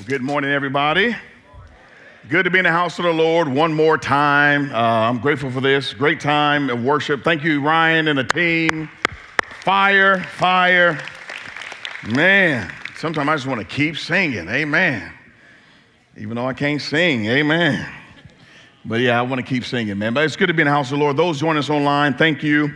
Good morning, everybody. Good to be in the house of the Lord one more time. I'm grateful for this great time of worship. Thank you, Ryan and the team. Fire. Man, sometimes I just want to keep singing. Amen. Even though I can't sing. Amen. But yeah, I want to keep singing, man. But it's good to be in the house of the Lord. Those joining us online, thank you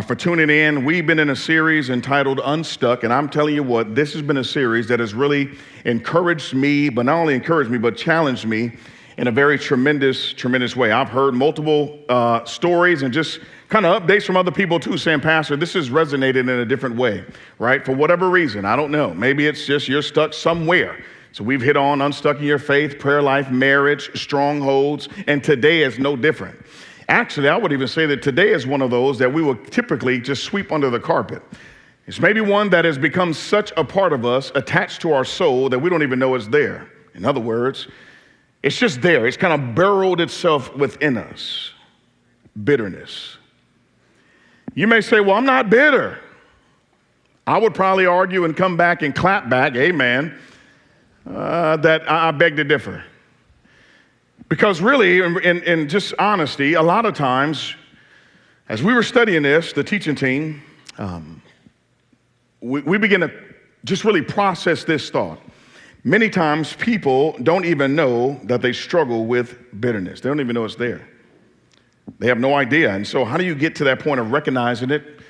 for tuning in. We've been in a series entitled Unstuck, and I'm telling you what, this has been a series that has really encouraged me, but not only encouraged me, but challenged me in a very tremendous way. I've heard multiple stories and just kind of updates from other people too, saying, Pastor, this has resonated in a different way, right? For whatever reason, I don't know. Maybe it's just you're stuck somewhere. So we've hit on unstucking your faith, prayer life, marriage, strongholds, and today is no different. Actually, I would even say that today is one of those that we will typically just sweep under the carpet. It's maybe one that has become such a part of us, attached to our soul, that we don't even know it's there. In other words, it's just there. It's kind of burrowed itself within us. Bitterness. You may say, well, I'm not bitter. I would probably argue and come back and clap back, amen, that I beg to differ. Because really, in just honesty, a lot of times, as we were studying this, the teaching team, we begin to just really process this thought. Many times people don't even know that they struggle with bitterness. They don't even know it's there. They have no idea. And so how do you get to that point of recognizing it,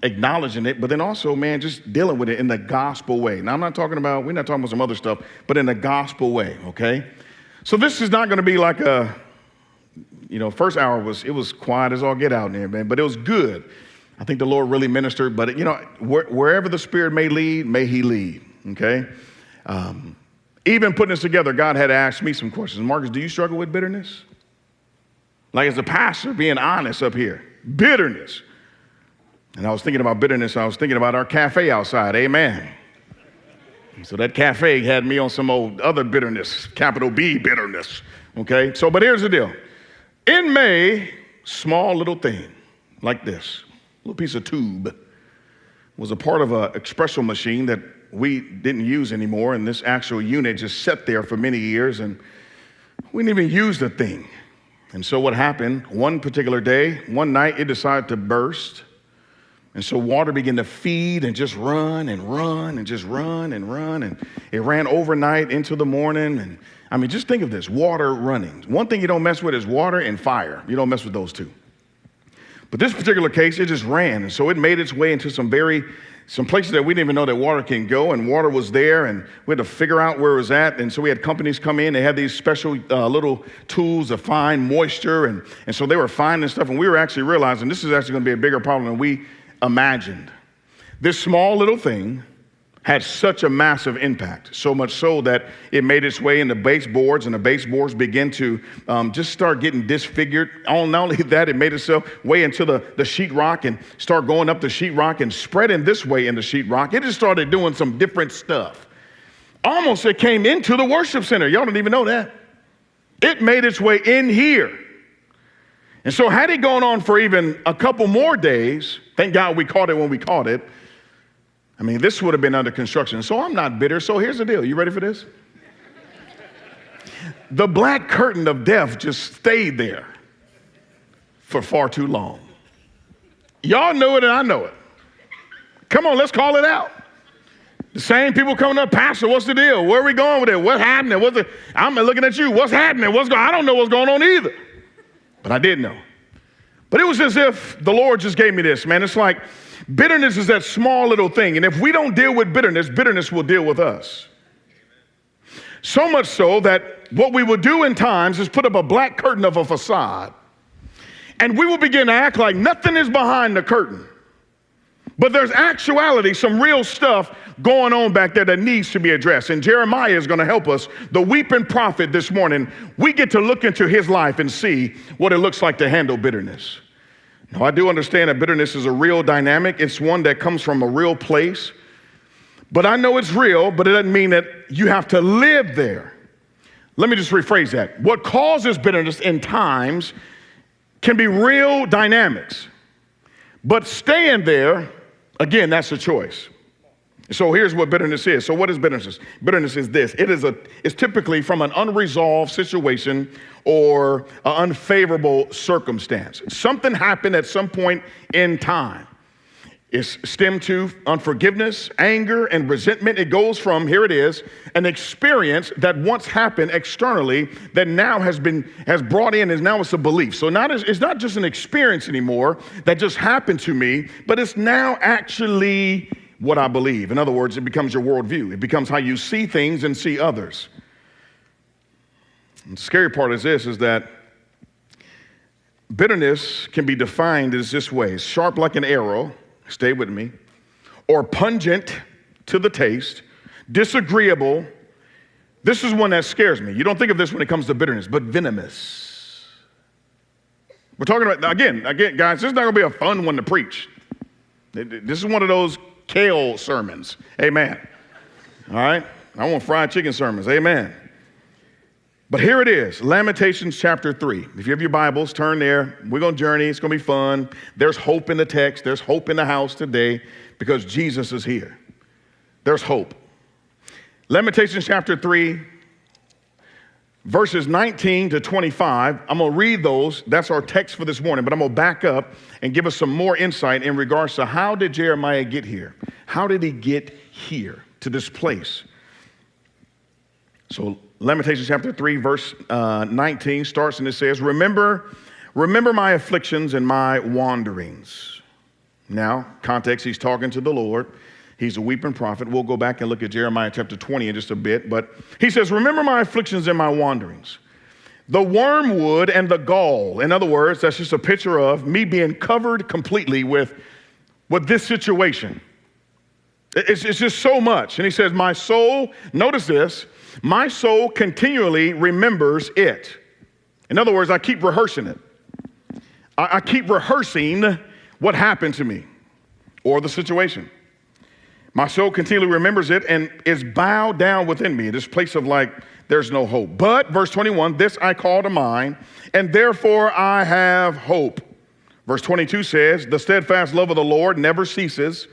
acknowledging it, but then also, man, just dealing with it in the gospel way? Now, we're not talking about some other stuff, but in the gospel way, okay? So this is not going to be like first hour was quiet as all get out in there, man, but it was good. I think the Lord really ministered, but wherever the Spirit may lead, may He lead, okay? Even putting this together, God had asked me some questions. Marcus, do you struggle with bitterness? Like as a pastor, being honest up here, bitterness. And I was thinking about bitterness. I was thinking about our cafe outside, amen. So that cafe had me on some old other bitterness, capital B bitterness, okay? So, but here's the deal. In May, small little thing like this, little piece of tube, was a part of an espresso machine that we didn't use anymore, and this actual unit just sat there for many years, and we didn't even use the thing. And so what happened, one particular day, one night, it decided to burst. And so water began to feed and just run and run and just run and run. And it ran overnight into the morning. And I mean, just think of this, water running. One thing you don't mess with is water and fire. You don't mess with those two. But this particular case, it just ran. And so it made its way into some places that we didn't even know that water can go. And water was there. And we had to figure out where it was at. And so we had companies come in. They had these special little tools to find moisture. And so they were finding stuff. And we were actually realizing this is actually going to be a bigger problem than we imagined. This small little thing had such a massive impact, so much so that it made its way into baseboards, and the baseboards began to just start getting disfigured. Not only that, it made itself way into the sheetrock and start going up the sheetrock and spreading this way in the sheetrock. It just started doing some different stuff. Almost it came into the worship center. Y'all don't even know that. It made its way in here. And so had it gone on for even a couple more days, thank God we caught it when we caught it. I mean, this would have been under construction. So I'm not bitter. So here's the deal. You ready for this? The black curtain of death just stayed there for far too long. Y'all know it and I know it. Come on, let's call it out. The same people coming up, Pastor, what's the deal? Where are we going with it? What's happening? I'm looking at you. What's happening? I don't know what's going on either. But I did know. But it was as if the Lord just gave me this, man. It's like bitterness is that small little thing. And if we don't deal with bitterness, bitterness will deal with us. So much so that what we will do in times is put up a black curtain of a facade. And we will begin to act like nothing is behind the curtain. But there's actuality, some real stuff going on back there that needs to be addressed. And Jeremiah is going to help us, the weeping prophet this morning. We get to look into his life and see what it looks like to handle bitterness. Now, I do understand that bitterness is a real dynamic. It's one that comes from a real place. But I know it's real, but it doesn't mean that you have to live there. Let me just rephrase that. What causes bitterness in times can be real dynamics. But staying there, again, that's a choice. So here's what bitterness is. So what is bitterness? Bitterness is this. It's typically from an unresolved situation or an unfavorable circumstance. Something happened at some point in time. It's stemmed to unforgiveness, anger, and resentment. It goes from, here it is, an experience that once happened externally that now has brought in, and now it's a belief. So it's not just an experience anymore that just happened to me, but it's now actually what I believe. In other words, it becomes your worldview. It becomes how you see things and see others. And the scary part is this, is that bitterness can be defined as this way: sharp like an arrow, stay with me, or pungent to the taste, disagreeable. This is one that scares me. You don't think of this when it comes to bitterness, but venomous. We're talking about, again, guys, this is not going to be a fun one to preach. This is one of those kale sermons. Amen. All right? I want fried chicken sermons. Amen. But here it is, Lamentations chapter 3. If you have your Bibles, turn there. We're going to journey. It's going to be fun. There's hope in the text. There's hope in the house today because Jesus is here. There's hope. Lamentations chapter 3, verses 19 to 25. I'm going to read those. That's our text for this morning, but I'm going to back up and give us some more insight in regards to how did Jeremiah get here? How did he get here to this place? So Lamentations chapter 3, verse 19 starts and it says, Remember my afflictions and my wanderings. Now, context, he's talking to the Lord. He's a weeping prophet. We'll go back and look at Jeremiah chapter 20 in just a bit. But he says, remember my afflictions and my wanderings. The wormwood and the gall. In other words, that's just a picture of me being covered completely with this situation. It's just so much. And he says, my soul, notice this, my soul continually remembers it. In other words, I keep rehearsing it. I keep rehearsing what happened to me or the situation. My soul continually remembers it and is bowed down within me, this place of like, there's no hope. But, verse 21, this I call to mind, and therefore I have hope. Verse 22 says, the steadfast love of the Lord never ceases.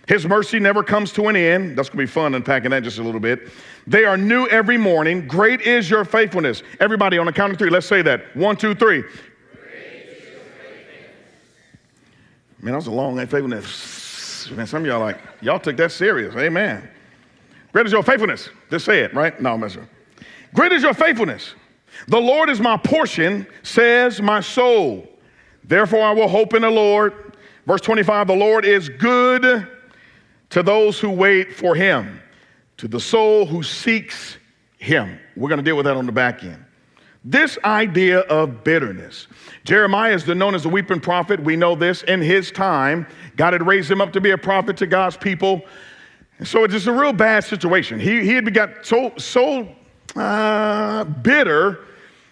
His mercy never comes to an end. That's going to be fun unpacking that just a little bit. They are new every morning. Great is your faithfulness. Everybody on the count of three, let's say that. 1, 2, 3. Great is your faithfulness. Man, that was a long faithfulness. Man, some of y'all like, y'all took that serious. Amen. Great is your faithfulness. Just say it, right? No, I'm messing. Great is your faithfulness. The Lord is my portion, says my soul. Therefore I will hope in the Lord. Verse 25, the Lord is good to those who wait for him, to the soul who seeks him. We're going to deal with that on the back end. This idea of bitterness. Jeremiah is known as the weeping prophet. We know this. In his time, God had raised him up to be a prophet to God's people. And so it's just a real bad situation. He had got so bitter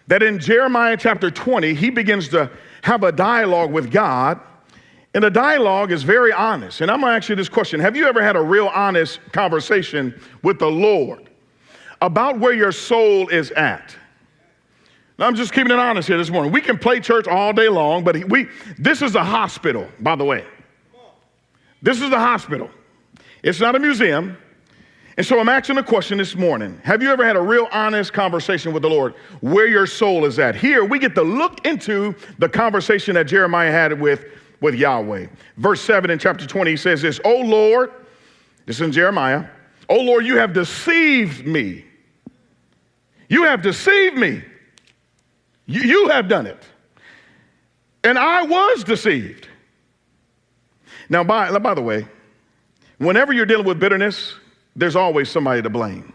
that in Jeremiah chapter 20, he begins to have a dialogue with God. And the dialogue is very honest. And I'm going to ask you this question. Have you ever had a real honest conversation with the Lord about where your soul is at? Now, I'm just keeping it honest here this morning. We can play church all day long, but this is a hospital, by the way. This is a hospital. It's not a museum. And so I'm asking a question this morning. Have you ever had a real honest conversation with the Lord where your soul is at? Here, we get to look into the conversation that Jeremiah had with Yahweh. Verse 7 in chapter 20, he says this, O Lord, this is in Jeremiah, O Lord, you have deceived me. You have deceived me. You have done it. And I was deceived. Now, by the way, whenever you're dealing with bitterness, there's always somebody to blame.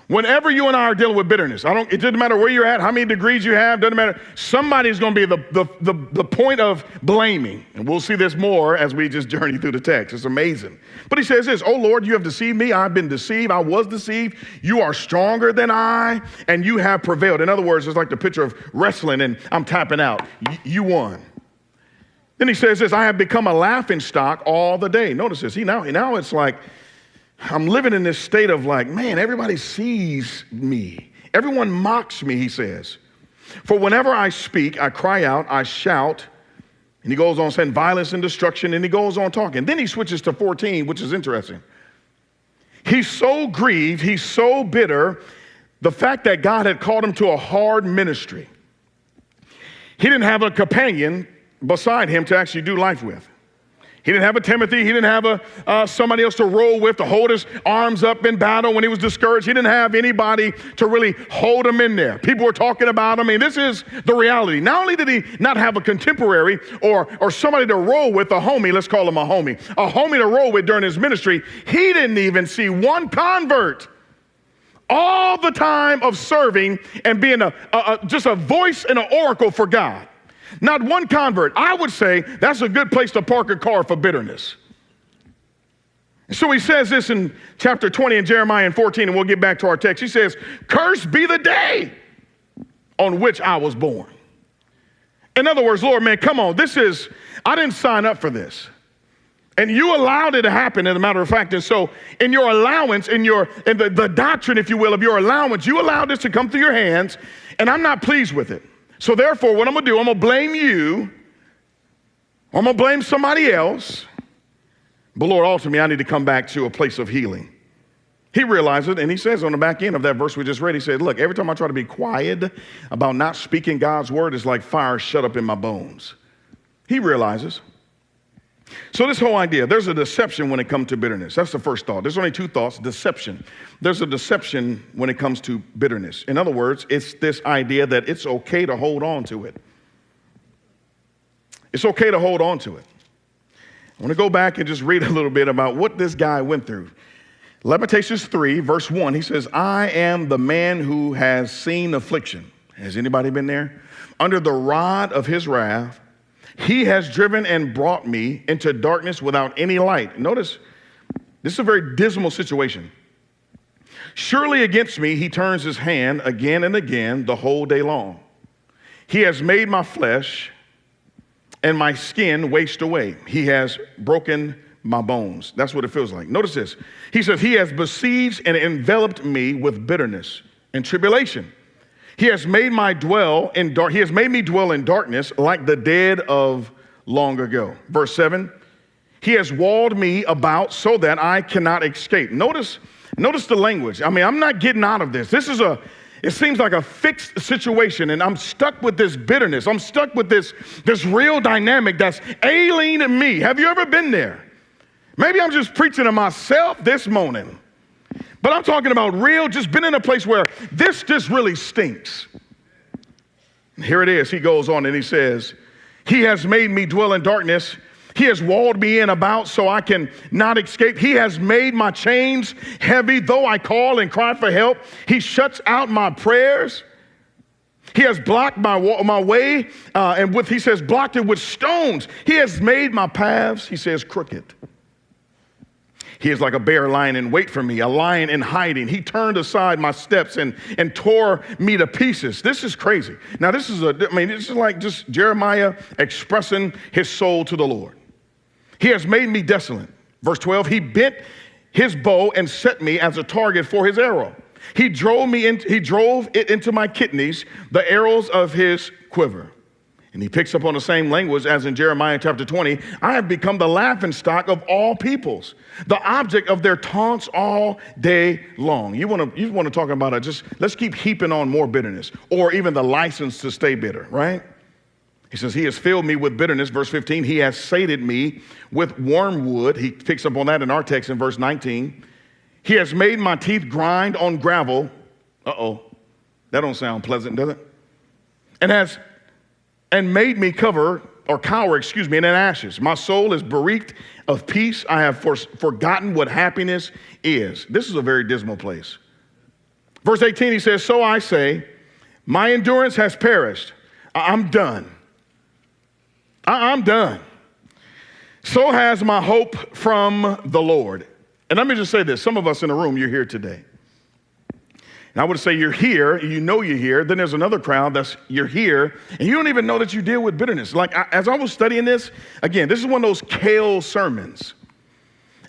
Whenever you and I are dealing with bitterness, it doesn't matter where you're at, how many degrees you have, doesn't matter. Somebody's going to be the point of blaming. And we'll see this more as we just journey through the text. It's amazing. But he says this, oh Lord, you have deceived me. I've been deceived. I was deceived. You are stronger than I, and you have prevailed. In other words, it's like the picture of wrestling and I'm tapping out. You won. Then he says this, I have become a laughingstock all the day. Notice this. Now it's like, I'm living in this state of like, man, everybody sees me. Everyone mocks me, he says. For whenever I speak, I cry out, I shout. And he goes on saying violence and destruction, and he goes on talking. Then he switches to 14, which is interesting. He's so grieved, he's so bitter, the fact that God had called him to a hard ministry. He didn't have a companion beside him to actually do life with. He didn't have a Timothy. He didn't have somebody else to roll with, to hold his arms up in battle when he was discouraged. He didn't have anybody to really hold him in there. People were talking about him. I mean, this is the reality. Not only did he not have a contemporary or somebody to roll with, a homie, let's call him a homie to roll with during his ministry, he didn't even see one convert. All the time of serving and being just a voice and an oracle for God. Not one convert. I would say that's a good place to park a car for bitterness. So he says this in chapter 20 in Jeremiah and 14, and we'll get back to our text. He says, "Cursed be the day on which I was born." In other words, Lord, man, come on. I didn't sign up for this. And you allowed it to happen, as a matter of fact. And so in your allowance, in the doctrine, if you will, of your allowance, you allowed this to come through your hands, and I'm not pleased with it. So therefore, what I'm going to do, I'm going to blame you, or I'm going to blame somebody else. But Lord, ultimately, I need to come back to a place of healing. He realized it, and he says on the back end of that verse we just read, he said, look, every time I try to be quiet about not speaking God's word, it's like fire shut up in my bones. He realizes. So this whole idea, there's a deception when it comes to bitterness. That's the first thought. There's only two thoughts, deception. There's a deception when it comes to bitterness. In other words, it's this idea that it's okay to hold on to it. It's okay to hold on to it. I want to go back and just read a little bit about what this guy went through. Lamentations 3, verse 1, he says, "I am the man who has seen affliction." Has anybody been there? "Under the rod of his wrath. He has driven and brought me into darkness without any light." Notice, this is a very dismal situation. "Surely against me he turns his hand again and again the whole day long. He has made my flesh and my skin waste away. He has broken my bones." That's what it feels like. Notice this. He says, "He has besieged and enveloped me with bitterness and tribulation. He has made me dwell in darkness like the dead of long ago." Verse 7, "He has walled me about so that I cannot escape." Notice the language. I mean, I'm not getting out of this. It seems like a fixed situation, and I'm stuck with this bitterness. I'm stuck with this real dynamic that's alienating me. Have you ever been there? Maybe I'm just preaching to myself this morning. But I'm talking about real, just been in a place where this just really stinks. Here it is. He goes on and he says, "He has made me dwell in darkness. He has walled me in about so I can not escape. He has made my chains heavy. Though I call and cry for help, he shuts out my prayers. He has blocked my way, he says, blocked it with stones. He has made my paths," he says, "crooked. He is like a bear lying in wait for me, a lion in hiding. He turned aside my steps and tore me to pieces." This is crazy. Now, this is like just Jeremiah expressing his soul to the Lord. "He has made me desolate." Verse 12, "He bent his bow and set me as a target for his arrow. He drove it into my kidneys, the arrows of his quiver." And he picks up on the same language as in Jeremiah chapter 20. "I have become the laughingstock of all peoples, the object of their taunts all day long." You want to talk about let's keep heaping on more bitterness, or even the license to stay bitter, right? He says, "He has filled me with bitterness." Verse 15, "He has sated me with wormwood." He picks up on that in our text in verse 19. "He has made my teeth grind on gravel." That don't sound pleasant, does it? And made me cower in ashes. My soul is bereaved of peace. I have forgotten what happiness is." This is a very dismal place. Verse 18, he says, "So I say, my endurance has perished. I'm done. I'm done. So has my hope from the Lord." And let me just say this. Some of us in the room, you're here today. And I would say you're here, you know you're here. Then there's another crowd you're here, and you don't even know that you deal with bitterness. Like as I was studying this, again, this is one of those kale sermons.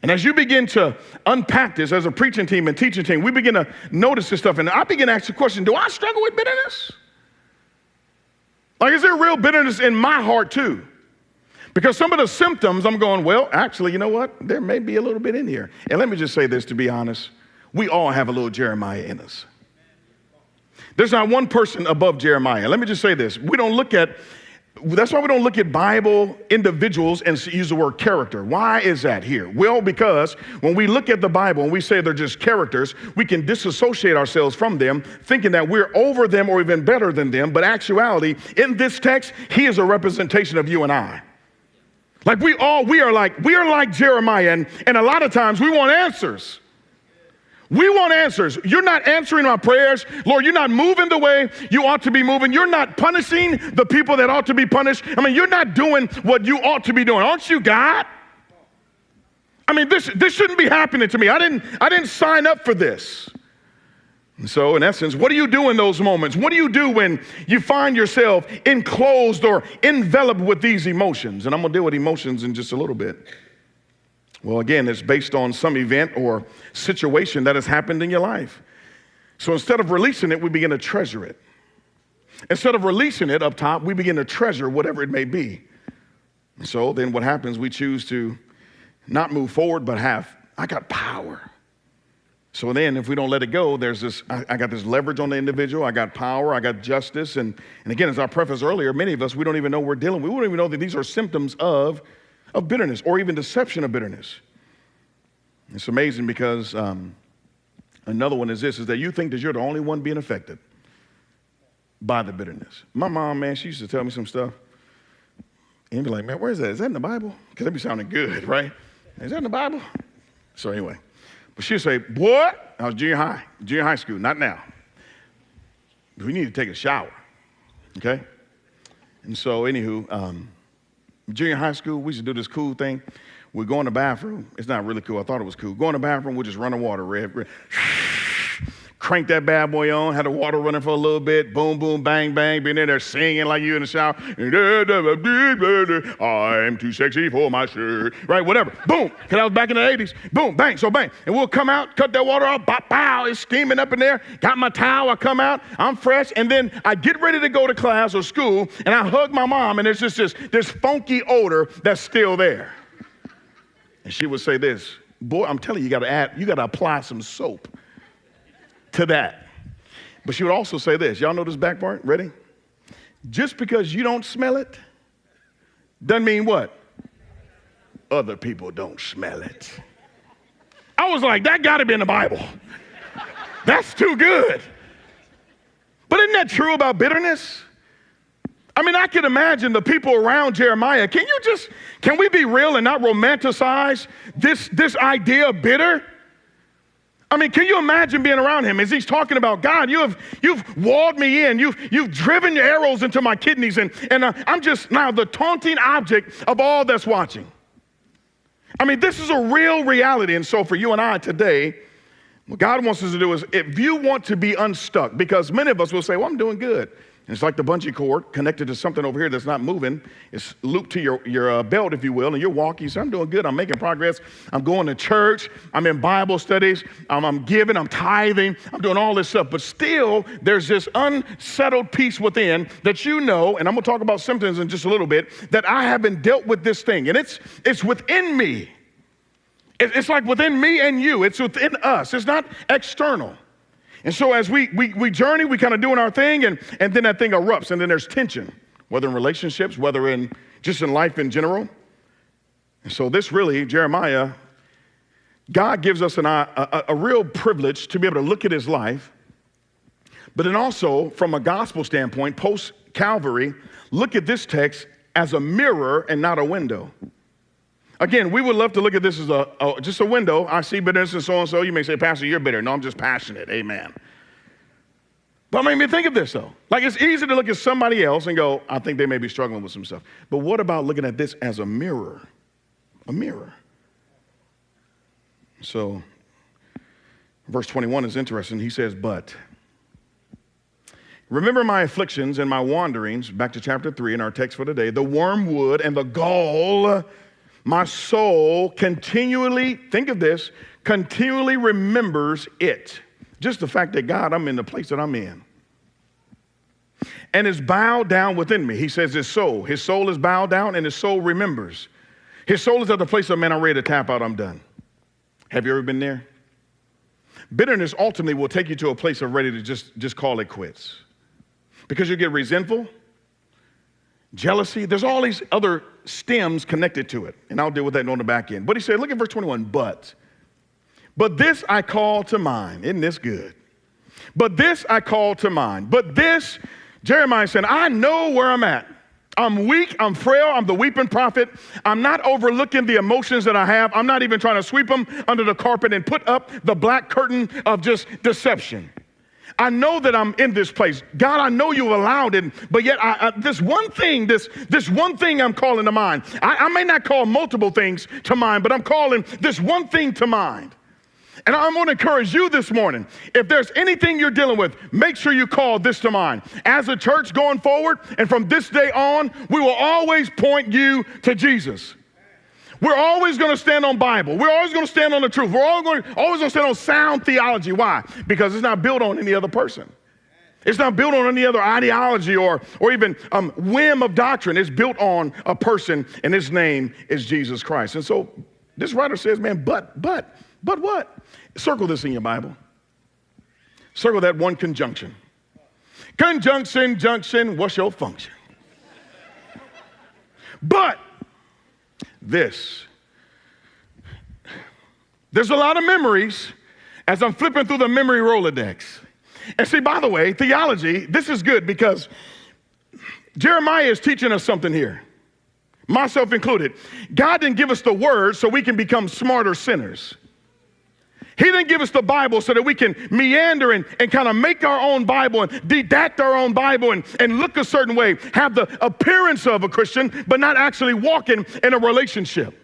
And as you begin to unpack this as a preaching team and teaching team, we begin to notice this stuff. And I begin to ask the question, do I struggle with bitterness? Like, is there real bitterness in my heart too? Because some of the symptoms, I'm going, well, actually, you know what? There may be a little bit in here. And let me just say this, to be honest. We all have a little Jeremiah in us. There's not one person above Jeremiah. Let me just say this. That's why we don't look at Bible individuals and use the word character. Why is that here? Well, because when we look at the Bible and we say they're just characters, we can disassociate ourselves from them, thinking that we're over them or even better than them. But actuality, in this text, he is a representation of you and I. Like we are like Jeremiah, and a lot of times we want answers. We want answers. You're not answering my prayers. Lord, you're not moving the way you ought to be moving. You're not punishing the people that ought to be punished. I mean, you're not doing what you ought to be doing. Aren't you God? I mean, this shouldn't be happening to me. I didn't sign up for this. And so, in essence, what do you do in those moments? What do you do when you find yourself enclosed or enveloped with these emotions? And I'm going to deal with emotions in just a little bit. Well, again, it's based on some event or situation that has happened in your life. So instead of releasing it, we begin to treasure it. Instead of releasing it up top, we begin to treasure whatever it may be. So then what happens, we choose to not move forward, but I got power. So then if we don't let it go, there's this, I got this leverage on the individual, I got power, I got justice. And again, as I prefaced earlier, many of us, we don't even know we're dealing. We wouldn't even know that these are symptoms of bitterness or even deception of bitterness. It's amazing because another one is this, is that you think that you're the only one being affected by the bitterness. My mom, man, she used to tell me some stuff and be like, man, where is that? Is that in the Bible? Because that be sounding good, right? Is that in the Bible? So anyway, but she'd say, boy, I was junior high school, not now. We need to take a shower, okay? And so anywho, junior high school, we used to do this cool thing. We go in the bathroom. It's not really cool. I thought it was cool. Go in the bathroom, we'll just run the water, red. Crank that bad boy on, had the water running for a little bit. Boom, boom, bang, bang. Being in there singing like you in the shower. I'm too sexy for my shirt. Right, whatever. Boom. Because I was back in the 80s. Boom, bang, so bang. And we'll come out, cut that water off. Bop, pow. It's steaming up in there. Got my towel. I come out. I'm fresh. And then I get ready to go to class or school. And I hug my mom. And there's just this funky odor that's still there. And she would say this, boy, I'm telling you, you got to apply some soap to that. But she would also say this. Y'all know this back part? Ready? Just because you don't smell it doesn't mean what? Other people don't smell it. I was like, that got to be in the Bible. That's too good. But isn't that true about bitterness? I mean, I can imagine the people around Jeremiah. Can we be real and not romanticize this idea of bitter? I mean, can you imagine being around him as he's talking about God? You've walled me in. You've driven your arrows into my kidneys, and I'm just now the taunting object of all that's watching. I mean, this is a real reality. And so for you and I today, what God wants us to do is, if you want to be unstuck, because many of us will say, well, I'm doing good. And it's like the bungee cord connected to something over here that's not moving. It's looped to your belt, if you will, and you're walking. You say, I'm doing good. I'm making progress. I'm going to church. I'm in Bible studies. I'm giving. I'm tithing. I'm doing all this stuff. But still, there's this unsettled peace within that you know, and I'm going to talk about symptoms in just a little bit, that I haven't dealt with this thing. And it's within me. It's like within me and you. It's within us. It's not external. And so as we journey, we kind of doing our thing, and then that thing erupts, and then there's tension, whether in relationships, whether in just in life in general. And so this really, Jeremiah, God gives us a real privilege to be able to look at his life, but then also from a gospel standpoint, post-Calvary, look at this text as a mirror and not a window. Again, we would love to look at this as just a window. I see bitterness and so. You may say, Pastor, you're bitter. No, I'm just passionate. Amen. But I mean, think of this, though. Like, it's easy to look at somebody else and go, I think they may be struggling with some stuff. But what about looking at this as a mirror? A mirror. So, verse 21 is interesting. He says, but remember my afflictions and my wanderings, back to chapter 3 in our text for today, the wormwood and the gall. My soul continually, think of this, continually remembers it. Just the fact that, God, I'm in the place that I'm in. and is bowed down within me. He says his soul is bowed down and his soul remembers. His soul is at the place of, man, I'm ready to tap out, I'm done. Have you ever been there? Bitterness ultimately will take you to a place of ready to just call it quits. Because you get resentful, jealousy, there's all these other stems connected to it. And I'll deal with that on the back end. But he said, look at verse 21, but this I call to mind. Isn't this good? But this I call to mind. But this, Jeremiah said, I know where I'm at. I'm weak, I'm frail, I'm the weeping prophet. I'm not overlooking the emotions that I have. I'm not even trying to sweep them under the carpet and put up the black curtain of just deception. I know that I'm in this place. God, I know you allowed it, but yet this one thing I'm calling to mind. I may not call multiple things to mind, but I'm calling this one thing to mind. And I'm going to encourage you this morning, if there's anything you're dealing with, make sure you call this to mind. As a church going forward, and from this day on, we will always point you to Jesus. We're always going to stand on Bible. We're always going to stand on the truth. We're always going to stand on sound theology. Why? Because it's not built on any other person. It's not built on any other ideology or even whim of doctrine. It's built on a person, and his name is Jesus Christ. And so this writer says, man, but what? Circle this in your Bible. Circle that one conjunction. Conjunction, junction, what's your function? But this. There's a lot of memories as I'm flipping through the memory Rolodex. And see, by the way, theology, this is good because Jeremiah is teaching us something here, myself included. God didn't give us the word so we can become smarter sinners. He didn't give us the Bible so that we can meander and kind of make our own Bible and didact our own Bible and look a certain way, have the appearance of a Christian, but not actually walking in a relationship.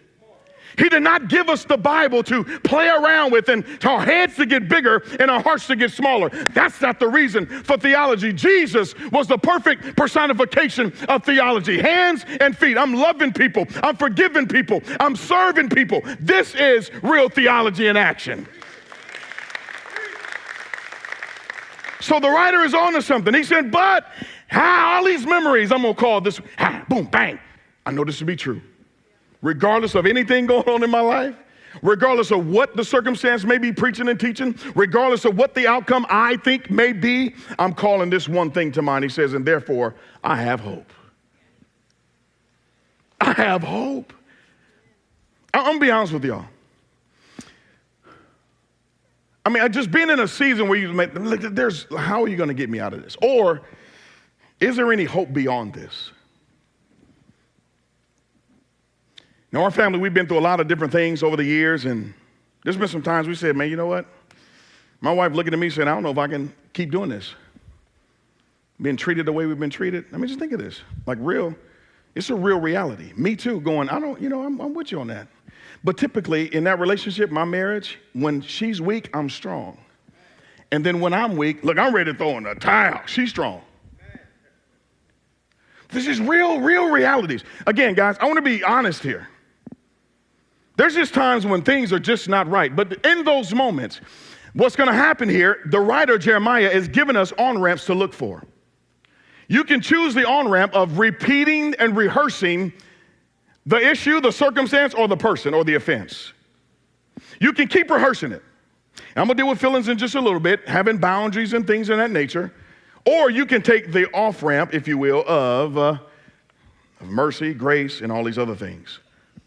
He did not give us the Bible to play around with and our heads to get bigger and our hearts to get smaller. That's not the reason for theology. Jesus was the perfect personification of theology. Hands and feet. I'm loving people. I'm forgiving people. I'm serving people. This is real theology in action. So the writer is on to something. He said, but all these memories, I'm going to call this, boom, bang. I know this to be true. Regardless of anything going on in my life, regardless of what the circumstance may be preaching and teaching, regardless of what the outcome I think may be, I'm calling this one thing to mind. He says, and therefore, I have hope. I have hope. I'm going to be honest with y'all. I mean, just being in a season where how are you going to get me out of this? Or is there any hope beyond this? Now, our family, we've been through a lot of different things over the years, and there's been some times we said, man, you know what? My wife looking at me saying, I don't know if I can keep doing this. Being treated the way we've been treated. I mean, just think of this. It's a real reality. Me too, going, I'm with you on that. But typically, in that relationship, my marriage, when she's weak, I'm strong. And then when I'm weak, look, I'm ready to throw in a towel. She's strong. This is real realities. Again, guys, I want to be honest here. There's just times when things are just not right. But in those moments, what's going to happen here, the writer Jeremiah is giving us on-ramps to look for. You can choose the on-ramp of repeating and rehearsing the issue, the circumstance, or the person, or the offense. You can keep rehearsing it. I'm going to deal with feelings in just a little bit, having boundaries and things of that nature. Or you can take the off-ramp, if you will, of mercy, grace, and all these other things.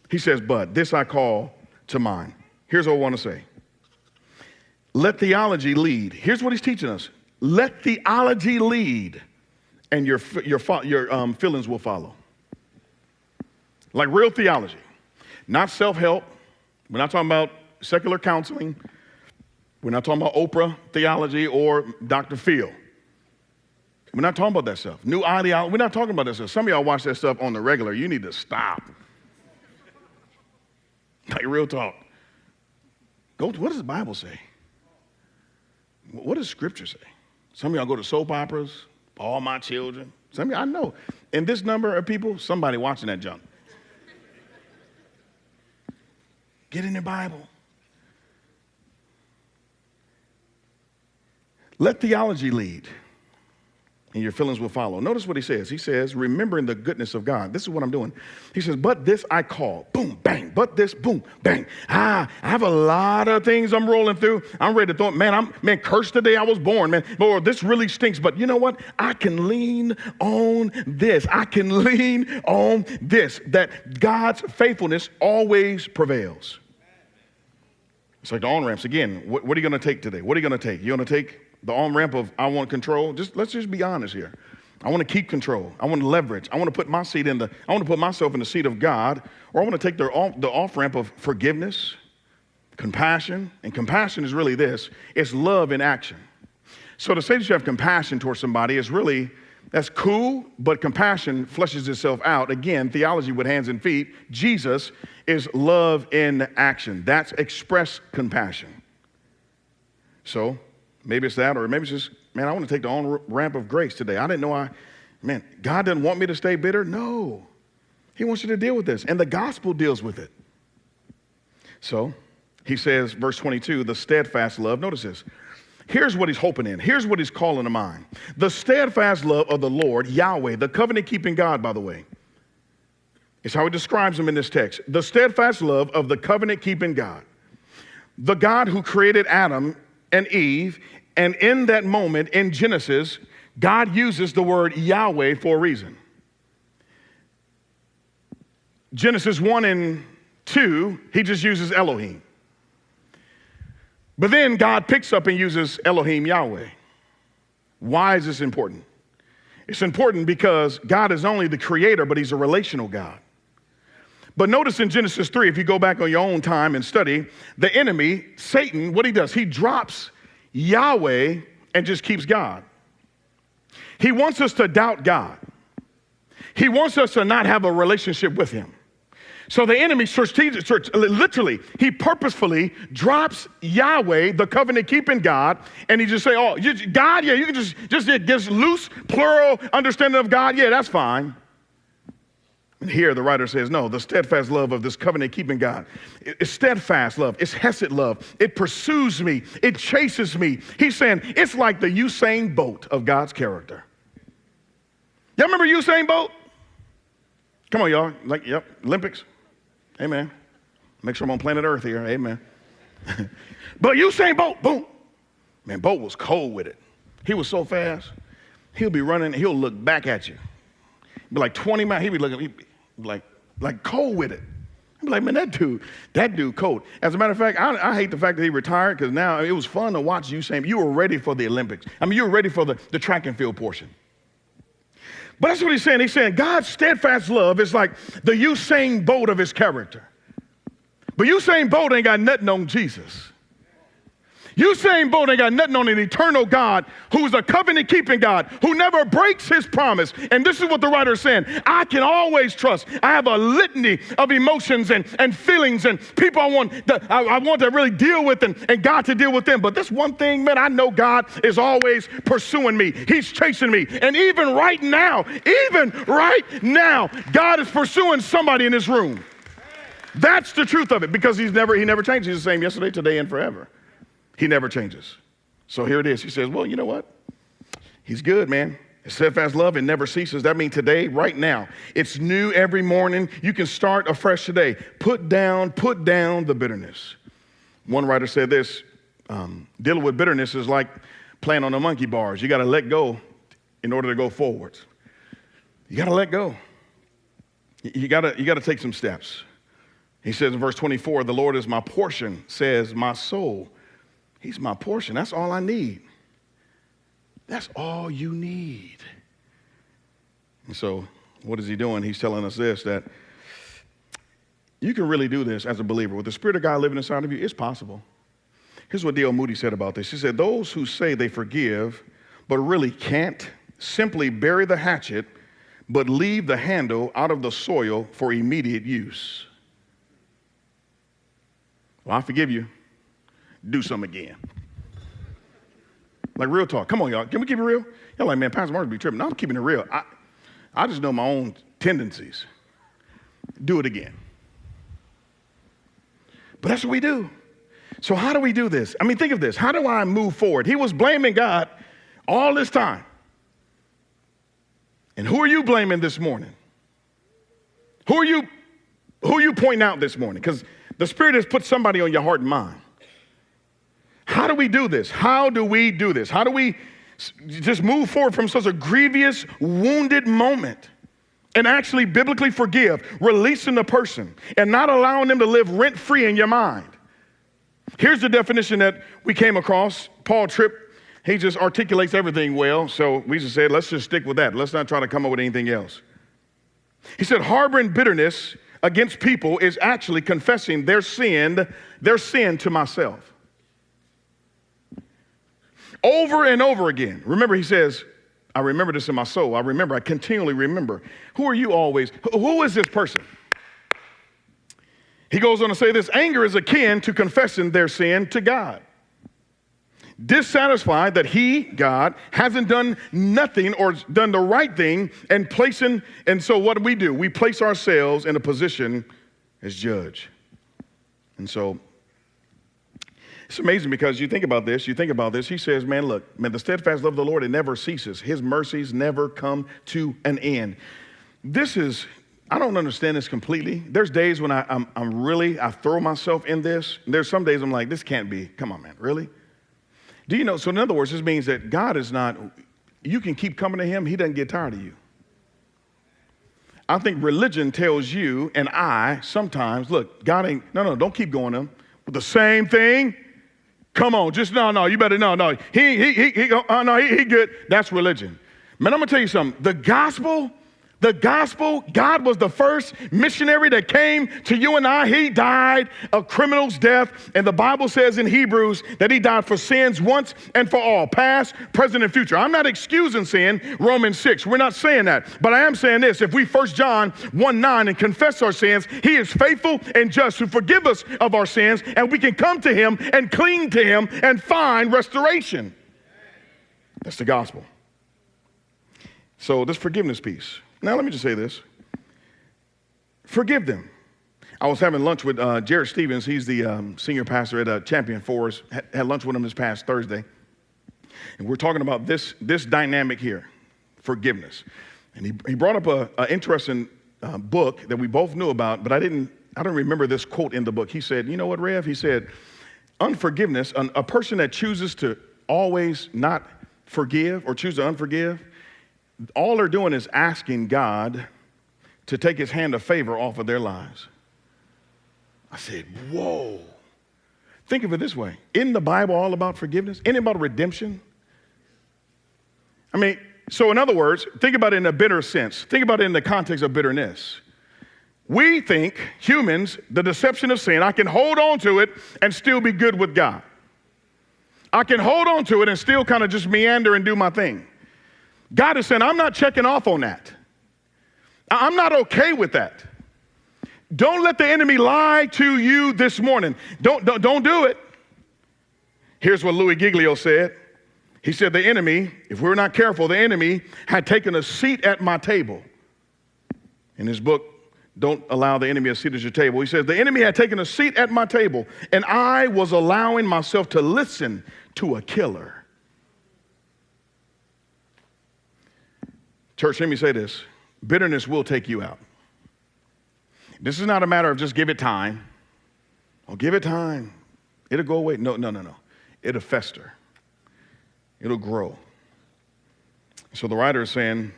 He says, but this I call to mind. Here's what I want to say. Let theology lead. Here's what he's teaching us. Let theology lead, and your feelings will follow. Like real theology, not self-help. We're not talking about secular counseling. We're not talking about Oprah theology or Dr. Phil. We're not talking about that stuff. New ideology, we're not talking about that stuff. Some of y'all watch that stuff on the regular. You need to stop. Like real talk. What does the Bible say? What does Scripture say? Some of y'all go to soap operas, All My Children. Some of y'all, I know. And this number of people, somebody watching that junk. Get in the Bible. Let theology lead, and your feelings will follow. Notice what he says. He says, remembering the goodness of God. This is what I'm doing. He says, but this I call, boom, bang, but this, boom, bang. I have a lot of things I'm rolling through. I'm ready to throw it. Man, cursed the day I was born, man. Lord, this really stinks. But you know what? I can lean on this. I can lean on this, that God's faithfulness always prevails. It's like the on-ramps. Again, what are you going to take today? What are you going to take? You're going to take the on-ramp of I want control. Let's just be honest here. I want to keep control. I want to leverage. I want to put my seat I want to put myself in the seat of God, or I want to take the off-ramp of forgiveness, compassion. And compassion is really this. It's love in action. So to say that you have compassion towards somebody is really, that's cool, but compassion fleshes itself out. Again, theology with hands and feet. Jesus is love in action. That's express compassion. So maybe it's that, or maybe it's just, man, I want to take the on-ramp of grace today. I didn't know God doesn't want me to stay bitter. No, he wants you to deal with this. And the gospel deals with it. So he says, verse 22, the steadfast love. Notice this. Here's what he's hoping in. Here's what he's calling to mind. The steadfast love of the Lord, Yahweh, the covenant-keeping God, by the way. It's how he describes him in this text. The steadfast love of the covenant-keeping God. The God who created Adam and Eve, and in that moment in Genesis, God uses the word Yahweh for a reason. Genesis 1 and 2, he just uses Elohim. But then God picks up and uses Elohim Yahweh. Why is this important? It's important because God is only the creator, but he's a relational God. But notice in Genesis 3, if you go back on your own time and study, the enemy, Satan, what he does, he drops Yahweh and just keeps God. He wants us to doubt God. He wants us to not have a relationship with him. So the enemy literally, he purposefully drops Yahweh, the covenant-keeping God, and he just say, oh, God, yeah, you can just loose, plural understanding of God, yeah, that's fine. And here the writer says, no, the steadfast love of this covenant-keeping God. It's steadfast love. It's Hesed love. It pursues me. It chases me. He's saying it's like the Usain Bolt of God's character. Y'all remember Usain Bolt? Come on, y'all. Yep, Olympics. Amen. Make sure I'm on planet Earth here. Amen. But Usain Bolt, boom. Man, Bolt was cold with it. He was so fast. He'll be running. He'll look back at you. Be like 20 miles. He'd be looking like cold with it. I'd be like, man, that dude cold. As a matter of fact, I hate the fact that he retired, because now it was fun to watch Usain. You were ready for the Olympics. I mean, you were ready for the track and field portion. But that's what he's saying. He's saying God's steadfast love is like the Usain Bolt of his character. But Usain Bolt ain't got nothing on Jesus. Usain Bolt ain't got nothing on an eternal God who's a covenant-keeping God, who never breaks his promise. And this is what the writer is saying. I can always trust. I have a litany of emotions and feelings and people I want to really deal with and God to deal with them. But this one thing, man, I know God is always pursuing me. He's chasing me. And even right now, God is pursuing somebody in this room. That's the truth of it, because he never changes. He's the same yesterday, today, and forever. He never changes. So here it is. He says, well, you know what? He's good, man. His steadfast love, it never ceases. That means today, right now. It's new every morning. You can start afresh today. Put down the bitterness. One writer said this, dealing with bitterness is like playing on the monkey bars. You got to let go in order to go forwards. You got to let go. You got to take some steps. He says in verse 24, the Lord is my portion, says my soul. He's my portion. That's all I need. That's all you need. And so what is he doing? He's telling us this, that you can really do this as a believer. With the Spirit of God living inside of you, it's possible. Here's what D.L. Moody said about this. He said, those who say they forgive but really can't simply bury the hatchet but leave the handle out of the soil for immediate use. Well, I forgive you. Do something again. Like real talk. Come on, y'all. Can we keep it real? Y'all like, man, Pastor Martin be tripping. No, I'm keeping it real. I just know my own tendencies. Do it again. But that's what we do. So how do we do this? I mean, think of this. How do I move forward? He was blaming God all this time. And who are you blaming this morning? Who are you pointing out this morning? Because the Spirit has put somebody on your heart and mind. How do we do this? How do we do this? How do we just move forward from such a grievous, wounded moment and actually biblically forgive, releasing the person and not allowing them to live rent-free in your mind? Here's the definition that we came across. Paul Tripp, he just articulates everything well, so we just said, let's just stick with that. Let's not try to come up with anything else. He said, harboring bitterness against people is actually confessing their sin to myself. Over and over again. Remember, he says, I remember this in my soul. I continually remember. Who are you always? Who is this person? He goes on to say this, anger is akin to confessing their sin to God. Dissatisfied that he, God, hasn't done nothing or done the right thing and so what do? We place ourselves in a position as judge. And so it's amazing because you think about this, he says, man, the steadfast love of the Lord, it never ceases. His mercies never come to an end. I don't understand this completely. There's days when I throw myself in this. There's some days I'm like, this can't be. Come on, man, really? Do you know, so in other words, this means that God is not, you can keep coming to him, he doesn't get tired of you. I think religion tells you and I sometimes, look, God ain't, don't keep going to him. With the same thing, come on, just you better, he good. That's religion. Man, I'm gonna tell you something, the gospel, God was the first missionary that came to you and I. He died a criminal's death. And the Bible says in Hebrews that he died for sins once and for all, past, present, and future. I'm not excusing sin, Romans 6. We're not saying that. But I am saying this. If we 1 John 1:9 and confess our sins, he is faithful and just to forgive us of our sins. And we can come to him and cling to him and find restoration. That's the gospel. So this forgiveness piece. Now, let me just say this. Forgive them. I was having lunch with Jared Stevens. He's the senior pastor at Champion Forest. Had lunch with him this past Thursday. And we're talking about this dynamic here, forgiveness. And he brought up an interesting book that we both knew about, but I don't remember this quote in the book. He said, you know what, Rev? He said, unforgiveness, a person that chooses to always not forgive or choose to unforgive, all they're doing is asking God to take his hand of favor off of their lives. I said, whoa. Think of it this way. Isn't the Bible all about forgiveness? Isn't it about redemption? I mean, so in other words, think about it in a bitter sense. Think about it in the context of bitterness. We think, humans, the deception of sin, I can hold on to it and still be good with God. I can hold on to it and still kind of just meander and do my thing. God is saying, I'm not checking off on that. I'm not okay with that. Don't let the enemy lie to you this morning. Don't do it. Here's what Louis Giglio said. He said, the enemy, if we're not careful, the enemy had taken a seat at my table. In his book, Don't Allow the Enemy a Seat at Your Table, he says, the enemy had taken a seat at my table, and I was allowing myself to listen to a killer. Church, let me say this. Bitterness will take you out. This is not a matter of just give it time. Oh, give it time. It'll go away. No. It'll fester. It'll grow. So the writer is saying,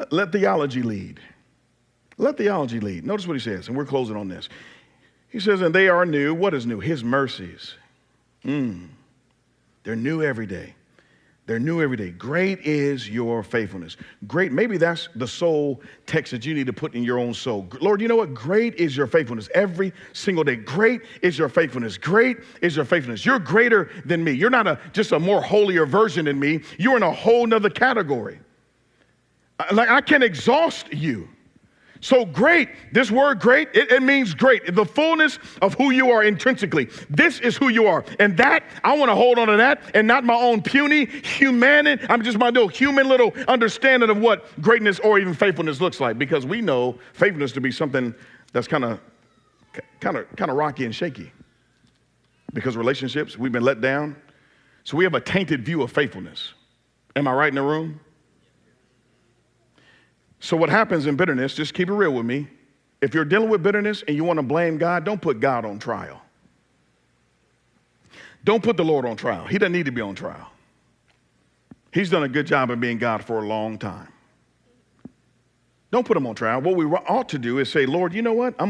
let theology lead. Let theology lead. Notice what he says, and we're closing on this. He says, and they are new. What is new? His mercies. They're new every day. They're new every day. Great is your faithfulness. Great, maybe that's the soul text that you need to put in your own soul. Lord, you know what? Great is your faithfulness every single day. Great is your faithfulness. Great is your faithfulness. You're greater than me. You're not just a more holier version than me. You're in a whole nother category. Like I can exhaust you. So great, this word great, it means great. The fullness of who you are intrinsically. This is who you are. And that, I want to hold on to that and not my own puny humanity. I'm just my little human little understanding of what greatness or even faithfulness looks like. Because we know faithfulness to be something that's kind of rocky and shaky. Because relationships, we've been let down. So we have a tainted view of faithfulness. Am I right in the room? So what happens in bitterness, just keep it real with me. If you're dealing with bitterness and you want to blame God, don't put God on trial. Don't put the Lord on trial. He doesn't need to be on trial. He's done a good job of being God for a long time. Don't put him on trial. What we ought to do is say, Lord, you know what? I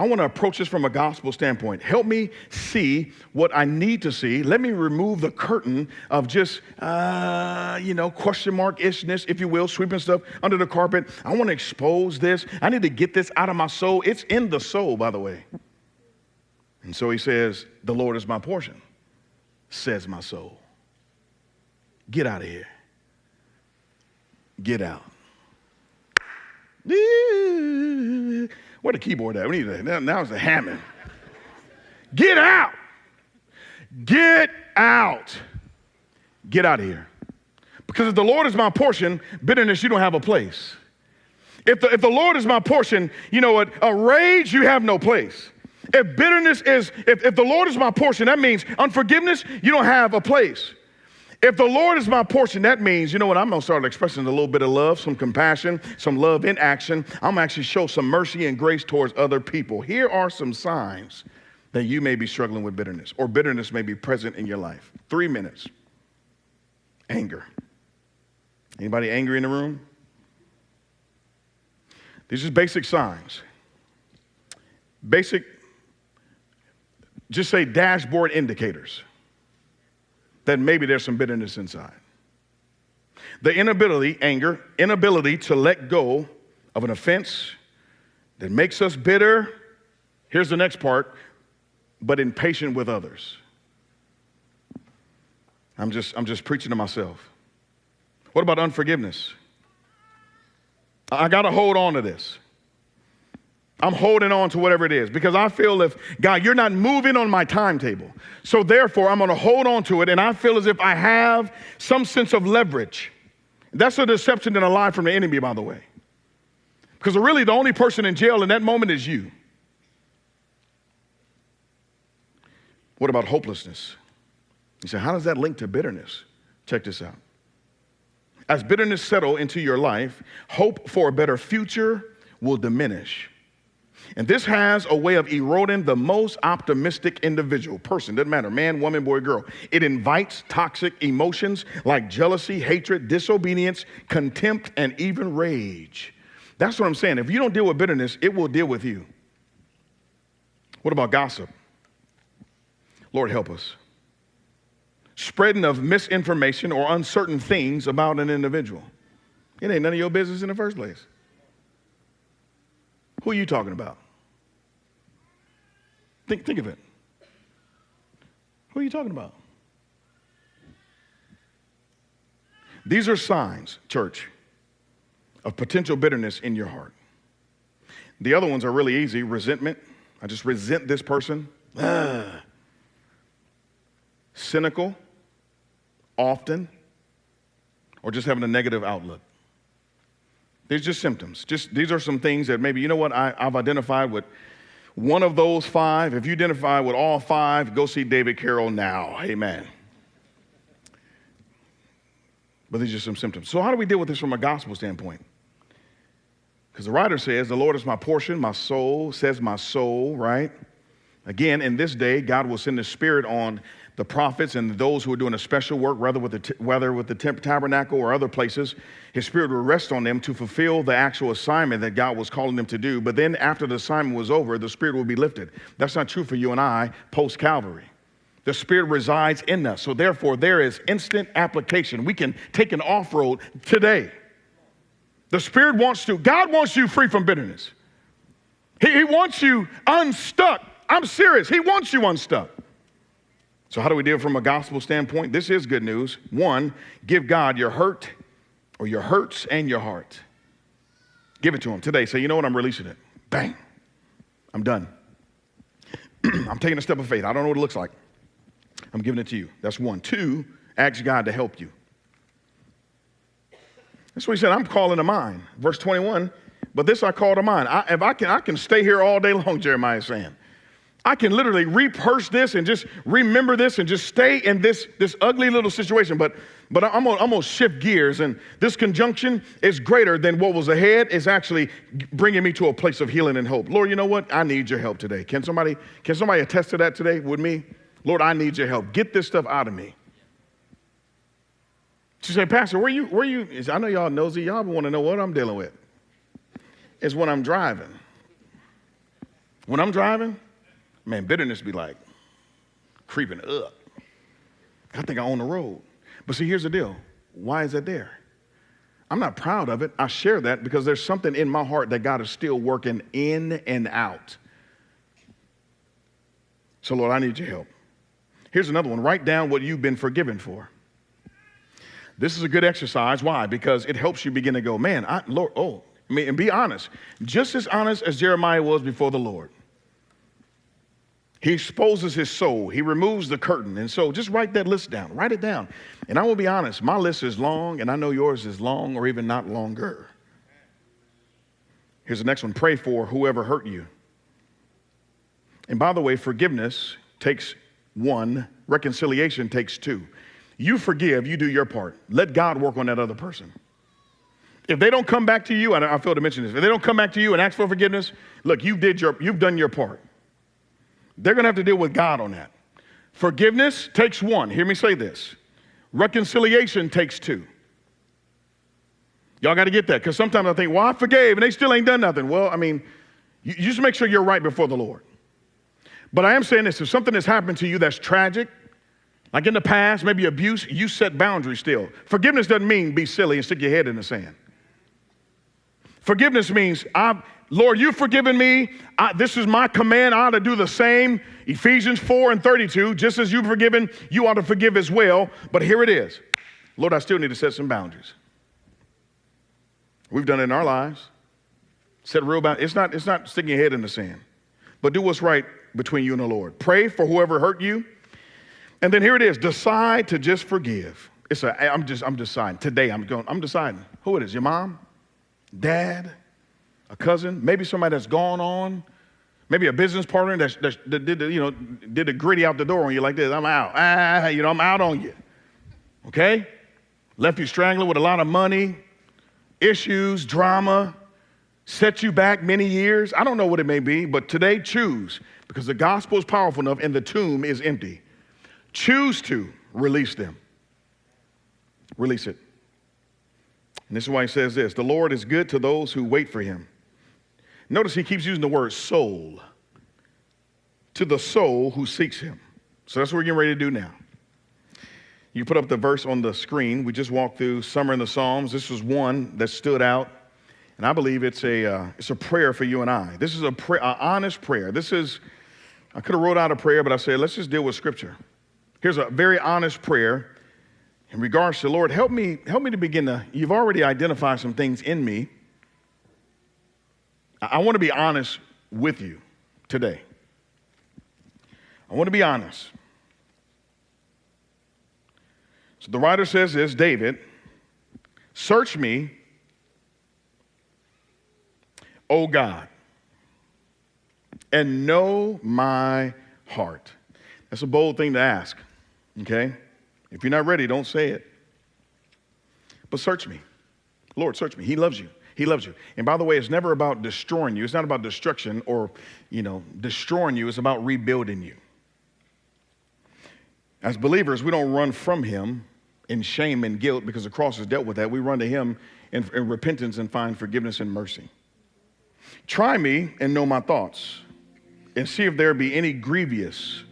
want to approach this from a gospel standpoint. Help me see what I need to see. Let me remove the curtain of just, question mark-ishness, if you will, sweeping stuff under the carpet. I want to expose this. I need to get this out of my soul. It's in the soul, by the way. And so he says, the Lord is my portion, says my soul. Get out of here. Get out. Where the keyboard at? We need that. Now it's the Hammond. Get out. Get out. Get out of here. Because if the Lord is my portion, bitterness, you don't have a place. If the Lord is my portion, you know what? A rage, you have no place. If bitterness is, if the Lord is my portion, that means unforgiveness, you don't have a place. If the Lord is my portion, that means, you know what, I'm going to start expressing a little bit of love, some compassion, some love in action. I'm going to actually show some mercy and grace towards other people. Here are some signs that you may be struggling with bitterness, or bitterness may be present in your life. 3 minutes. Anger. Anybody angry in the room? These are basic signs. Basic, just say dashboard indicators that maybe there's some bitterness inside. The inability to let go of an offense that makes us bitter. Here's the next part, but impatient with others. I'm just preaching to myself. What about unforgiveness? I got to hold on to this. I'm holding on to whatever it is because I feel if, God, you're not moving on my timetable. So therefore, I'm going to hold on to it. And I feel as if I have some sense of leverage. That's a deception and a lie from the enemy, by the way. Because really the only person in jail in that moment is you. What about hopelessness? You say, how does that link to bitterness? Check this out. As bitterness settles into your life, hope for a better future will diminish. And this has a way of eroding the most optimistic person, doesn't matter, man, woman, boy, girl. It invites toxic emotions like jealousy, hatred, disobedience, contempt, and even rage. That's what I'm saying. If you don't deal with bitterness, it will deal with you. What about gossip? Lord, help us. Spreading of misinformation or uncertain things about an individual. It ain't none of your business in the first place. Who are you talking about? Think of it. Who are you talking about? These are signs, church, of potential bitterness in your heart. The other ones are really easy. Resentment. I just resent this person. Cynical, often, or just having a negative outlook. These are just symptoms. These are some things that maybe, you know what, I've identified with one of those 5. If you identify with all 5, go see David Carroll now. Amen. But these are some symptoms. So how do we deal with this from a gospel standpoint? Because the writer says, the Lord is my portion, my soul, says my soul, right? Again, in this day, God will send the Spirit on the prophets and those who are doing a special work, whether with the tabernacle or other places. His Spirit will rest on them to fulfill the actual assignment that God was calling them to do. But then after the assignment was over, the Spirit will be lifted. That's not true for you and I post-Calvary. The Spirit resides in us. So therefore, there is instant application. We can take an off-road today. The Spirit God wants you free from bitterness. He wants you unstuck. I'm serious. He wants you unstuck. So how do we deal from a gospel standpoint? This is good news. 1, give God your hurt or your hurts and your heart. Give it to him today. Say, you know what? I'm releasing it. Bang. I'm done. I'm taking a step of faith. I don't know what it looks like. I'm giving it to you. That's 1. 2, ask God to help you. That's what he said. I'm calling to mind. Verse 21, but this I call to mind. I can stay here all day long, Jeremiah is saying. I can literally rehearse this and just remember this and just stay in this ugly little situation. But But I'm gonna shift gears, and this conjunction is greater than what was ahead. It's actually bringing me to a place of healing and hope. Lord, you know what? I need your help today. Can somebody attest to that today with me? Lord, I need your help. Get this stuff out of me. She said, Pastor, where you? I know y'all nosy. Y'all want to know what I'm dealing with. It's when I'm driving. When I'm driving, man, bitterness be like creeping up. I think I own the road. But see, here's the deal. Why is that there? I'm not proud of it. I share that because there's something in my heart that God is still working in and out. So, Lord, I need your help. Here's another one. Write down what you've been forgiven for. This is a good exercise. Why? Because it helps you begin to go, man, and be honest. Just as honest as Jeremiah was before the Lord. He exposes his soul. He removes the curtain. And so just write that list down. Write it down. And I will be honest, my list is long, and I know yours is long or even not longer. Here's the next one. Pray for whoever hurt you. And by the way, forgiveness takes one. Reconciliation takes two. You forgive, you do your part. Let God work on that other person. If they don't come back to you, and I failed to mention this, if they don't come back to you and ask for forgiveness, look, you've done your part. They're going to have to deal with God on that. Forgiveness takes one. Hear me say this. Reconciliation takes two. Y'all got to get that, because sometimes I think, well, I forgave and they still ain't done nothing. Well, I mean, you just make sure you're right before the Lord. But I am saying this, if something has happened to you that's tragic, like in the past, maybe abuse, you set boundaries still. Forgiveness doesn't mean be silly and stick your head in the sand. Forgiveness means, Lord, you've forgiven me. This is my command. I ought to do the same. Ephesians 4:32, just as you've forgiven, you ought to forgive as well. But here it is. Lord, I still need to set some boundaries. We've done it in our lives. Set real boundaries. It's not sticking your head in the sand. But do what's right between you and the Lord. Pray for whoever hurt you. And then here it is. Decide to just forgive. I'm deciding. Today I'm deciding who it is. Your mom? Dad, a cousin, maybe somebody that's gone on, maybe a business partner that did the gritty out the door on you like this. I'm out. I'm out on you. Okay? Left you strangling with a lot of money, issues, drama, set you back many years. I don't know what it may be, but today choose, because the gospel is powerful enough and the tomb is empty. Choose to release them. Release it. And this is why he says this. The Lord is good to those who wait for him. Notice he keeps using the word soul. To the soul who seeks him. So that's what we're getting ready to do now. You put up the verse on the screen. We just walked through Summer in the Psalms. This was one that stood out. And I believe it's a prayer for you and I. This is an honest prayer. I could have wrote out a prayer, but I said, let's just deal with Scripture. Here's a very honest prayer. In regards to, Lord, help me to begin you've already identified some things in me. I want to be honest with you today. I want to be honest. So the writer says this, David, search me, O God, and know my heart. That's a bold thing to ask, okay? If you're not ready, don't say it. But search me. Lord, search me. He loves you. He loves you. And by the way, it's never about destroying you. It's not about destruction or, destroying you. It's about rebuilding you. As believers, we don't run from him in shame and guilt because the cross has dealt with that. We run to him in repentance and find forgiveness and mercy. Try me and know my thoughts and see if there be any grievous.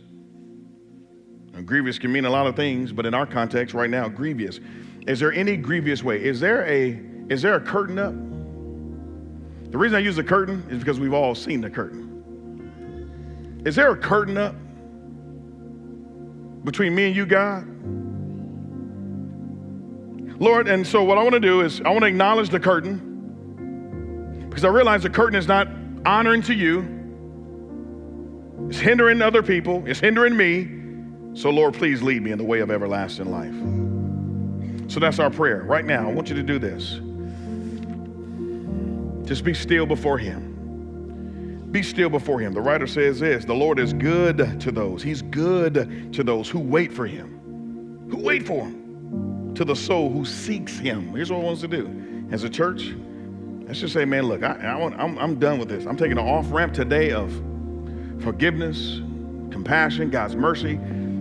Now, grievous can mean a lot of things, but in our context right now, grievous. Is there any grievous way? Is there a curtain up? The reason I use the curtain is because we've all seen the curtain. Is there a curtain up between me and you, God? Lord, and so what I want to do is I want to acknowledge the curtain, because I realize the curtain is not honoring to you. It's hindering other people. It's hindering me. So Lord, please lead me in the way of everlasting life. So that's our prayer. Right now, I want you to do this. Just be still before him. Be still before him. The writer says this, the Lord is good to those. He's good to those who wait for him. Who wait for him. to the soul who seeks him. Here's what it wants to do. As a church, let's just say, man, look, I'm done with this. I'm taking an off-ramp today of forgiveness, compassion, God's mercy.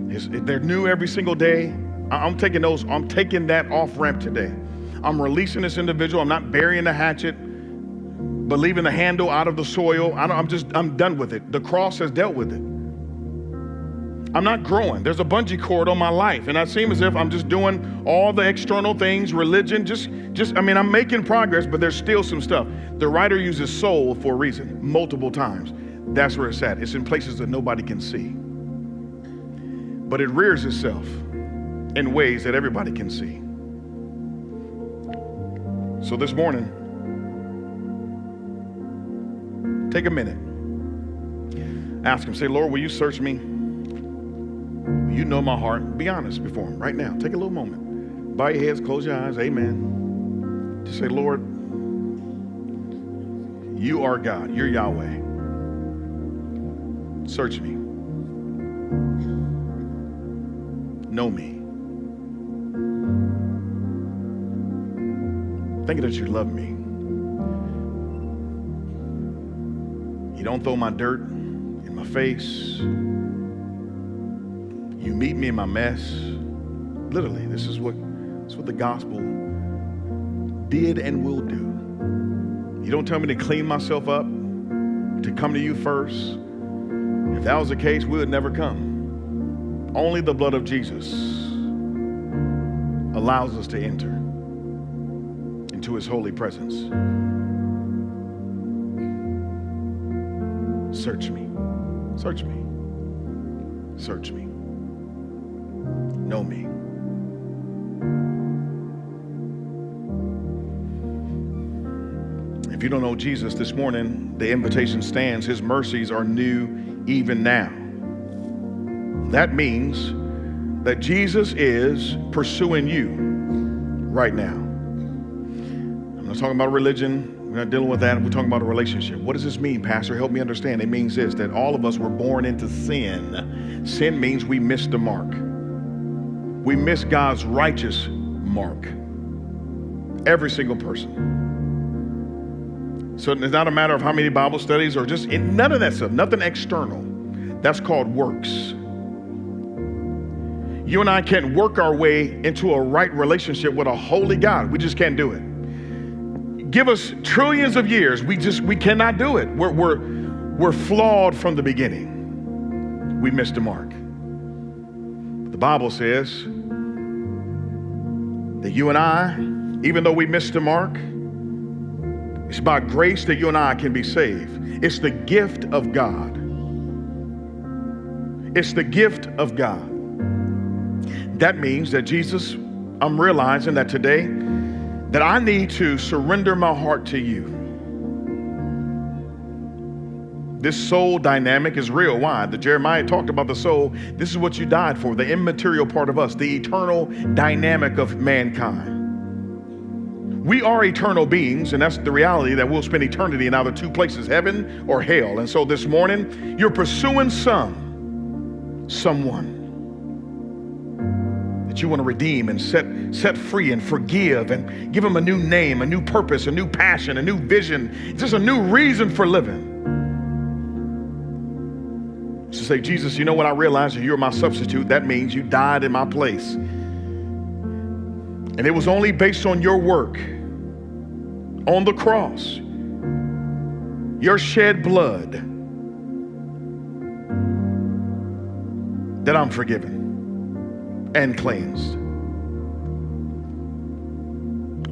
They're new every single day. I'm taking that off-ramp today. I'm releasing this individual. I'm not burying the hatchet, but leaving the handle out of the soil. I'm done with it. The cross has dealt with it. I'm not growing. There's a bungee cord on my life, and I seem as if I'm just doing all the external things, religion, I'm making progress, but there's still some stuff. The writer uses soul for a reason, multiple times. That's where it's at. It's in places that nobody can see. But it rears itself in ways that everybody can see. So this morning, take a minute. Ask him, say, Lord, will you search me? You know my heart. Be honest before him right now. Take a little moment. Bow your heads, close your eyes. Amen. Just say, Lord, you are God. You're Yahweh. Search me. Know me. Thinking that you love me. You don't throw my dirt in my face. You meet me in my mess. Literally, this is what the gospel did and will do. You don't tell me to clean myself up, to come to you first. If that was the case, we would never come. Only the blood of Jesus allows us to enter into his holy presence. Search me. Search me. Search me. Know me. If you don't know Jesus this morning, the invitation stands. His mercies are new even now. That means that Jesus is pursuing you right now. I'm not talking about religion. We're not dealing with that. We're talking about a relationship. What does this mean, Pastor? Help me understand. It means this, that all of us were born into sin. Sin means we missed the mark. We miss God's righteous mark. Every single person. So it's not a matter of how many Bible studies or just none of that stuff, nothing external. That's called works. You and I can't work our way into a right relationship with a holy God. We just can't do it. Give us trillions of years. We cannot do it. We're flawed from the beginning. We missed the mark. The Bible says that you and I, even though we missed the mark, it's by grace that you and I can be saved. It's the gift of God. It's the gift of God. That means that Jesus, I'm realizing that today, that I need to surrender my heart to you. This soul dynamic is real. Why? The Jeremiah talked about the soul. This is what you died for, the immaterial part of us, the eternal dynamic of mankind. We are eternal beings, and that's the reality that we'll spend eternity in either two places, heaven or hell. And so this morning, you're pursuing someone that you want to redeem and set free and forgive and give them a new name, a new purpose, a new passion, a new vision, just a new reason for living. To say, Jesus, you know what? I realize that you're my substitute. That means you died in my place. And it was only based on your work on the cross, your shed blood, that I'm forgiven and cleansed.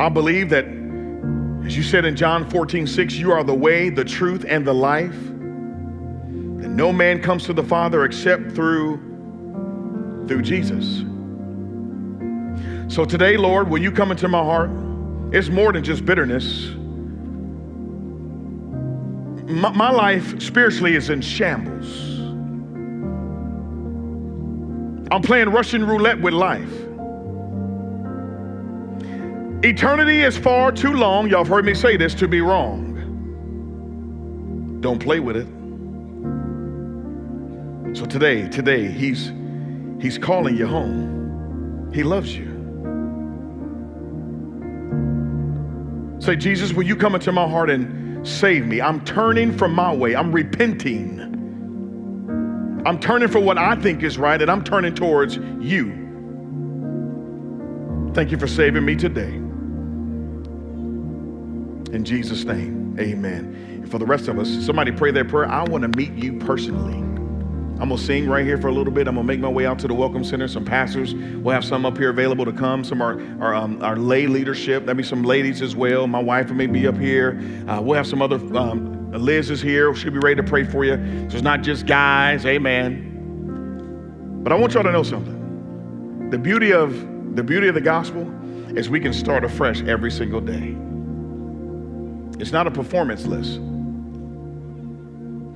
I believe that, as you said in John 14:6, you are the way, the truth, and the life. And no man comes to the Father except through Jesus. So today, Lord, will you come into my heart? It's more than just bitterness. My life spiritually is in shambles. I'm playing Russian roulette with life. Eternity is far too long, y'all have heard me say this, to be wrong. Don't play with it. So today, he's calling you home. He loves you. Say, Jesus, will you come into my heart and save me? I'm turning from my way. I'm repenting. I'm turning from what I think is right, and I'm turning towards you. Thank you for saving me today. In Jesus' name, amen. And for the rest of us, somebody pray that prayer. I want to meet you personally. I'm going to sing right here for a little bit. I'm going to make my way out to the Welcome Center. Some pastors, we'll have some up here available to come. Some are our lay leadership. There'll be some ladies as well. My wife may be up here. We'll have some other, Liz is here. She'll be ready to pray for you. So it's not just guys, amen. But I want y'all to know something. The beauty of the gospel is we can start afresh every single day. It's not a performance list.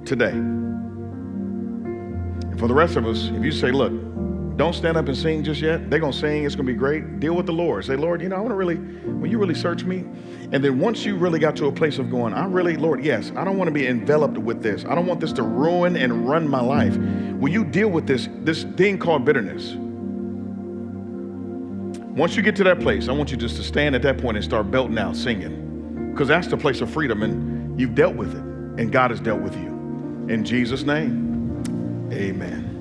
Today. And for the rest of us, if you say, look, don't stand up and sing just yet. They're going to sing. It's going to be great. Deal with the Lord. Say, Lord, I want to really, will you really search me? And then once you really got to a place of going, Lord, yes, I don't want to be enveloped with this. I don't want this to ruin and run my life. Will you deal with this thing called bitterness? Once you get to that place, I want you just to stand at that point and start belting out, singing. Because that's the place of freedom, and you've dealt with it, and God has dealt with you. In Jesus' name, amen.